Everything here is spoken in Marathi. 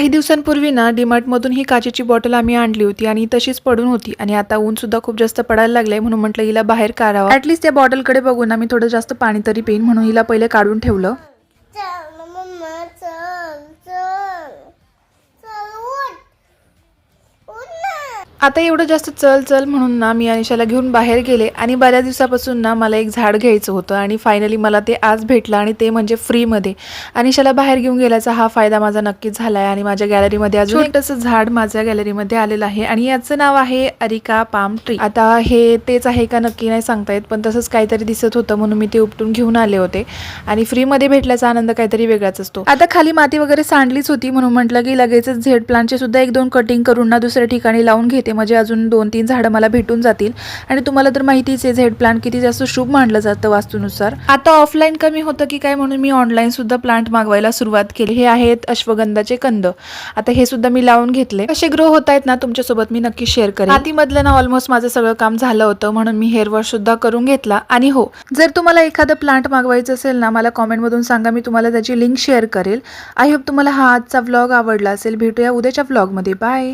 काही दिवसांपूर्वी ना डीमार्टमधून ही काचेची बॉटल आम्ही आणली होती आणि तशीच पडून होती आणि आता ऊन सुद्धा खूप जास्त पडायला लागलंय म्हणून म्हटलं हिला बाहेर काढावं. ॲटलीस्ट त्या बॉटलकडे बघून आम्ही थोडं जास्त पाणी तरी पिईन म्हणून हिला पहिले काढून ठेवलं. चल ना मम्मा, चल चल चल, उठ उठ ना. आता एवढं जास्त चल चल म्हणून ना मी अनिशाला घेऊन बाहेर गेले आणि बऱ्याच दिवसापासून ना मला एक झाड घ्यायचं होतं आणि फायनली मला ते आज भेटलं आणि ते म्हणजे फ्रीमध्ये. अनिशाला बाहेर घेऊन गेल्याचा हा फायदा माझा नक्कीच झाला आहे आणि माझ्या गॅलरीमध्ये अजून एक तसं झाड माझ्या गॅलरीमध्ये आलेलं आहे आणि याचं नाव आहे अरिका पाम ट्री. आता हे तेच आहे का नक्की नाही सांगता येत, पण तसंच काहीतरी दिसत होतं म्हणून मी ते उपटून घेऊन आले होते आणि फ्रीमध्ये भेटल्याचा आनंद काहीतरी वेगळाच असतो. आता खाली माती वगैरे सांडलीच होती म्हणून म्हटलं की लगेचच झेड प्लांटचे सुद्धा 1-2 कटिंग करून ना दुसऱ्या ठिकाणी लावून घेते, म्हणजे अजून 2-3 झाडं मला भेटून जातील. आणि तुम्हाला तर माहितीच आहे झेड प्लांट किती जास्त शुभ मानलं जातं वास्तूनुसार. आता ऑफलाईन कमी होतं की काय म्हणून मी ऑनलाईन सुद्धा प्लांट मागवायला सुरुवात केली. हे आहेत अश्वगंधाचे कंद. आता हे सुद्धा मी लावून घेतले. कसे ग्रो होत आहेत ना तुमच्यासोबत मी नक्की शेअर करेन. मातीमधलं ना ऑलमोस्ट माझं सगळं काम झालं होतं म्हणून मी हेअर वॉश सुद्धा करून घेतला. आणि हो, जर तुम्हाला एखादं प्लांट मागवायचं असेल ना मला कॉमेंटमधून सांगा, मी तुम्हाला त्याची लिंक शेअर करेल. आय होप तुम्हाला हा आजचा व्लॉग आवडला असेल. भेटूया उद्याच्या व्लॉगमध्ये. बाय.